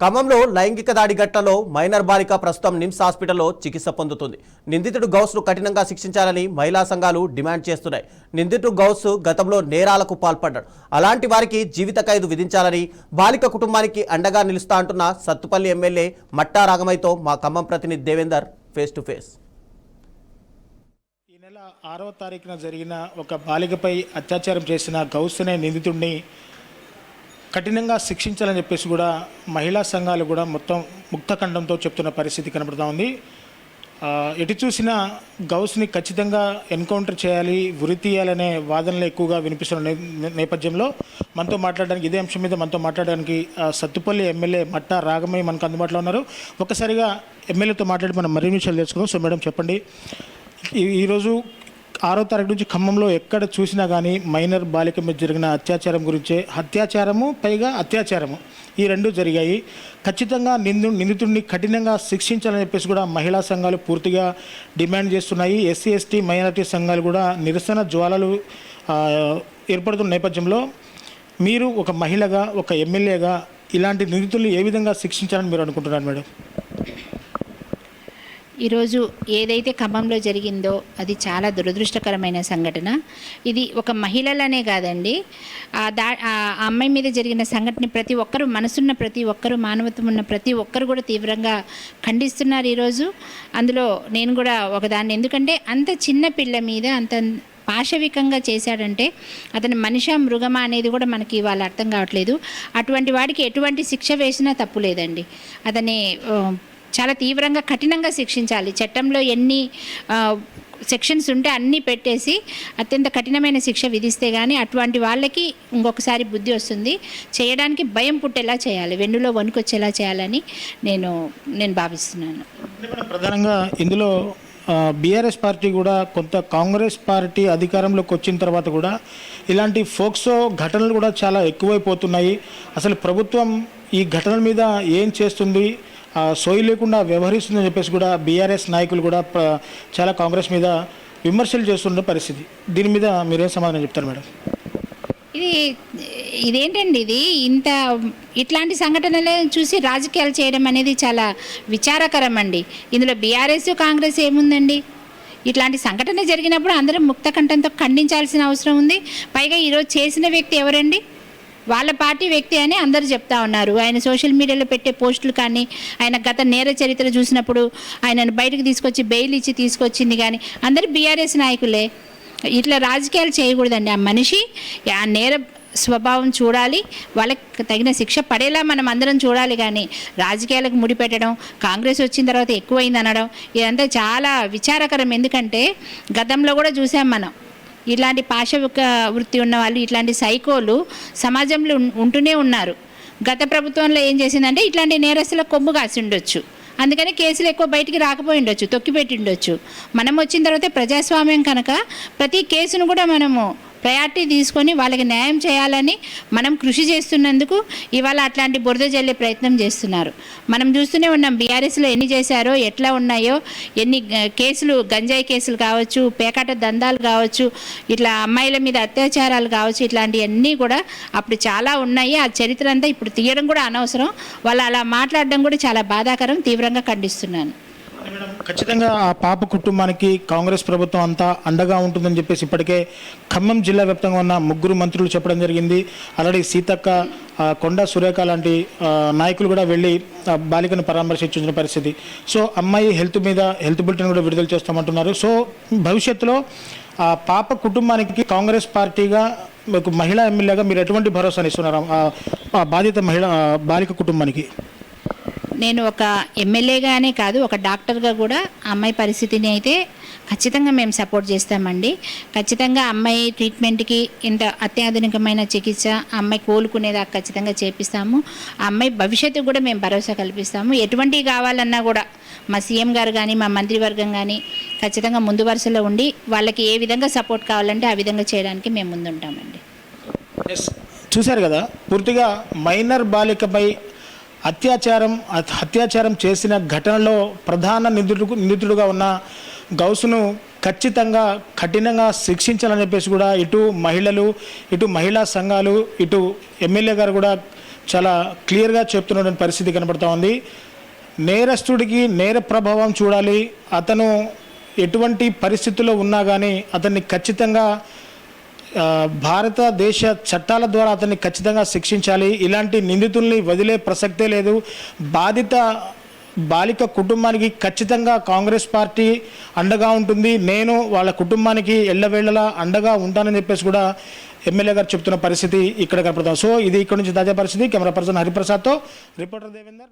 ఖమ్మంలో లైంగిక దాడి ఘటనలో మైనర్ బాలిక ప్రస్తుతం నిమ్స్ హాస్పిటల్లో చికిత్స పొందుతుంది. నిందితుడు గౌస్ను కఠినంగా శిక్షించాలని మహిళా సంఘాలు డిమాండ్ చేస్తున్నాయి. నిందితుడు గౌస్ గతంలో నేరాలకు పాల్పడ్డాడు. అలాంటి వారికి జీవిత ఖైదు విధించాలని బాలిక కుటుంబానికి అండగా నిలుస్తా అంటున్న సత్తుపల్లి ఎమ్మెల్యే మట్టా రాగమైతో మా ఖమ్మం ప్రతినిధి దేవేందర్ ఫేస్ టు ఫేస్. ఈ నెల 6వ తారీఖున జరిగిన ఒక బాలికపై అత్యాచారం చేసిన గౌస్ అనే నిందితుడిని కఠినంగా శిక్షించాలని చెప్పేసి కూడా మహిళా సంఘాలు కూడా మొత్తం ముక్తఖండంతో చెప్తున్న పరిస్థితి కనబడుతూ ఉంది. ఎటు చూసినా గౌస్ని ఖచ్చితంగా ఎన్కౌంటర్ చేయాలి, ఉరి తీయాలనే వాదనలు ఎక్కువగా వినిపిస్తున్న నేపథ్యంలో మనతో మాట్లాడడానికి, ఇదే అంశం మీద మనతో మాట్లాడడానికి సత్తుపల్లి ఎమ్మెల్యే మట్టా రాగమయ్య మనకు అందుబాటులో ఉన్నారు. ఒక్కసారిగా ఎమ్మెల్యేతో మాట్లాడి మనం మరిన్ని విషయాలు తెలుసుకుందాం. సో మేడం చెప్పండి, ఈరోజు 6వ తారీఖు నుంచి ఖమ్మంలో ఎక్కడ చూసినా కానీ మైనర్ బాలిక మీద జరిగిన అత్యాచారం గురించే, అత్యాచారము పైగా అత్యాచారము ఈ రెండు జరిగాయి. ఖచ్చితంగా నిందితుడిని కఠినంగా శిక్షించాలని చెప్పేసి కూడా మహిళా సంఘాలు పూర్తిగా డిమాండ్ చేస్తున్నాయి. ఎస్సీ ఎస్టీ మైనారిటీ సంఘాలు కూడా నిరసన జ్వాలలు ఏర్పడుతున్న నేపథ్యంలో మీరు ఒక మహిళగా, ఒక ఎమ్మెల్యేగా ఇలాంటి నిందితుల్ని ఏ విధంగా శిక్షించాలని మీరు అనుకుంటున్నారు మేడం? ఈరోజు ఏదైతే ఖమ్మంలో జరిగిందో అది చాలా దురదృష్టకరమైన సంఘటన. ఇది ఒక మహిళలనే కాదండి, ఆ అమ్మాయి మీద జరిగిన సంఘటన ప్రతి ఒక్కరూ, మనసున్న ప్రతి ఒక్కరూ, మానవత్వం ఉన్న ప్రతి ఒక్కరు కూడా తీవ్రంగా ఖండిస్తున్నారు ఈరోజు. అందులో నేను కూడా ఒకదాన్ని. ఎందుకంటే అంత చిన్న పిల్ల మీద అంత పాశవికంగా చేశాడంటే అతని మనిషా మృగమా అనేది కూడా మనకి ఇవాళ అర్థం కావట్లేదు. అటువంటి వాడికి ఎటువంటి శిక్ష వేసినా తప్పు లేదండి. అతని చాలా తీవ్రంగా కఠినంగా శిక్షించాలి. చట్టంలో ఎన్ని సెక్షన్స్ ఉంటే అన్నీ పెట్టేసి అత్యంత కఠినమైన శిక్ష విధిస్తే కానీ అటువంటి వాళ్ళకి ఇంకొకసారి బుద్ధి వస్తుంది. చేయడానికి భయం పుట్టేలా చేయాలి, వెన్నులో వణుకొచ్చేలా చేయాలని నేను భావిస్తున్నాను. ప్రధానంగా ఇందులో బీఆర్ఎస్ పార్టీ కూడా, కొంత కాంగ్రెస్ పార్టీ అధికారంలోకి వచ్చిన తర్వాత కూడా ఇలాంటి ఫోక్సో ఘటనలు కూడా చాలా ఎక్కువైపోతున్నాయి. అసలు ప్రభుత్వం ఈ ఘటనల మీద ఏం చేస్తుంది, సోయి లేకుండా వ్యవహరిస్తుందని చెప్పేసి కూడా బీఆర్ఎస్ నాయకులు కూడా చాలా కాంగ్రెస్ మీద విమర్శలు చేస్తున్న పరిస్థితి. దీని మీద మీరేం సమాధానం చెప్తారు మేడం? ఇదేంటండి, ఇట్లాంటి సంఘటనలు చూసి రాజకీయాలు చేయడం అనేది చాలా విచారకరం అండి. ఇందులో బీఆర్ఎస్ కాంగ్రెస్ ఏముందండి? ఇట్లాంటి సంఘటన జరిగినప్పుడు అందరం ముక్త కంఠంతో ఖండించాల్సిన అవసరం ఉంది. పైగా ఈరోజు చేసిన వ్యక్తి ఎవరండి? వాళ్ళ పార్టీ వ్యక్తి అని అందరూ చెప్తా ఉన్నారు. ఆయన సోషల్ మీడియాలో పెట్టే పోస్టులు కానీ, ఆయన గత నేర చరిత్ర చూసినప్పుడు ఆయనను బయటకు తీసుకొచ్చి బెయిల్ ఇచ్చి తీసుకొచ్చింది కానీ అందరూ బీఆర్ఎస్ నాయకులే. ఇట్లా రాజకీయాలు చేయకూడదండి. ఆ మనిషి ఆ నేర స్వభావం చూడాలి, వాళ్ళకి తగిన శిక్ష పడేలా మనం అందరం చూడాలి. కానీ రాజకీయాలకు ముడిపెట్టడం, కాంగ్రెస్ వచ్చిన తర్వాత ఎక్కువైంది అనడం, ఇదంతా చాలా విచారకరం. ఎందుకంటే గతంలో కూడా చూసాం మనం, ఇలాంటి పాశవిక వృత్తి ఉన్న వాళ్ళు, ఇట్లాంటి సైకోలు సమాజంలో ఉంటూనే ఉన్నారు. గత ప్రభుత్వంలో ఏం చేసిందంటే ఇట్లాంటి నేరస్తులకు కొమ్ము కాసి ఉండొచ్చు, అందుకని కేసులు ఎక్కువ బయటికి రాకపోయి ఉండొచ్చు, తొక్కిపెట్టి ఉండొచ్చు. మనం వచ్చిన తర్వాత ప్రజాస్వామ్యం కనుక ప్రతి కేసును కూడా మనము ప్రయారిటీ తీసుకొని వాళ్ళకి న్యాయం చేయాలని మనం కృషి చేస్తున్నందుకు ఇవాళ అట్లాంటి బురద జల్లే ప్రయత్నం చేస్తున్నారు. మనం చూస్తూనే ఉన్నాం బీఆర్ఎస్లో ఎన్ని చేశారో, ఎట్లా ఉన్నాయో, ఎన్ని కేసులు, గంజాయి కేసులు కావచ్చు, పేకాట దందాలు కావచ్చు, ఇట్లా అమ్మాయిల మీద అత్యాచారాలు కావచ్చు, ఇట్లాంటివన్నీ కూడా అప్పుడు చాలా ఉన్నాయి. ఆ చరిత్ర అంతా ఇప్పుడు తీయడం కూడా అనవసరం. వాళ్ళు అలా మాట్లాడడం కూడా చాలా బాధాకరం. తీవ్రంగా ఖండిస్తున్నాను. ఖచ్చితంగా ఆ పాప కుటుంబానికి కాంగ్రెస్ ప్రభుత్వం అంతా అండగా ఉంటుందని చెప్పేసి ఇప్పటికే ఖమ్మం జిల్లా వ్యాప్తంగా ఉన్న 3 మంత్రులు చెప్పడం జరిగింది. ఆల్రెడీ సీతక్క, కొండా సురేఖ లాంటి నాయకులు కూడా వెళ్ళి బాలికను పరామర్శించిన పరిస్థితి. సో అమ్మాయి హెల్త్ మీద హెల్త్ బులెటిన్ కూడా విడుదల చేస్తామంటున్నారు. సో భవిష్యత్తులో ఆ పాప కుటుంబానికి కాంగ్రెస్ పార్టీగా, మీకు మహిళా ఎమ్మెల్యేగా మీరు ఎటువంటి భరోసాను ఇస్తున్నారు ఆ బాధిత బాలిక కుటుంబానికి? నేను ఒక ఎమ్మెల్యేగానే కాదు, ఒక డాక్టర్గా కూడా అమ్మాయి పరిస్థితిని అయితే ఖచ్చితంగా మేము సపోర్ట్ చేస్తామండి. ఖచ్చితంగా అమ్మాయి ట్రీట్మెంట్కి ఇంత అత్యాధునికమైన చికిత్స అమ్మాయి కోలుకునేదాకా ఖచ్చితంగా చేపిస్తాము. ఆ అమ్మాయి భవిష్యత్తు కూడా మేము భరోసా కల్పిస్తాము. ఎటువంటివి కావాలన్నా కూడా మా సీఎం గారు కానీ, మా మంత్రివర్గం కానీ ఖచ్చితంగా ముందు వరుసలో ఉండి వాళ్ళకి ఏ విధంగా సపోర్ట్ కావాలంటే ఆ విధంగా చేయడానికి మేము ముందుంటామండి. చూశారు కదా, పూర్తిగా మైనర్ బాలికపై అత్యాచారం చేసిన ఘటనలో ప్రధాన నిందితుడుగా ఉన్న గౌస్ను ఖచ్చితంగా కఠినంగా శిక్షించాలని చెప్పేసి కూడా ఇటు మహిళలు, ఇటు మహిళా సంఘాలు, ఇటు ఎమ్మెల్యే గారు కూడా చాలా క్లియర్గా చెప్తున్నటువంటి పరిస్థితి కనబడుతూ ఉంది. నేరస్తుడికి నేర ప్రభావం చూడాలి, అతను ఎటువంటి పరిస్థితుల్లో ఉన్నా కానీ అతన్ని ఖచ్చితంగా భారతదేశ చట్టాల ద్వారా అతన్ని ఖచ్చితంగా శిక్షించాలి. ఇలాంటి నిందితుల్ని వదిలే ప్రసక్తే లేదు. బాధిత బాలిక కుటుంబానికి ఖచ్చితంగా కాంగ్రెస్ పార్టీ అండగా ఉంటుంది. నేను వాళ్ళ కుటుంబానికి ఎల్లవేళలా అండగా ఉంటానని చెప్పేసి కూడా ఎమ్మెల్యే గారు చెప్తున్న పరిస్థితి ఇక్కడ కనపడతాం. సో ఇది ఇక్కడ నుంచి తాజా పరిస్థితి. కెమెరా పర్సన్ హరిప్రసాద్తో రిపోర్టర్ దేవేందర్.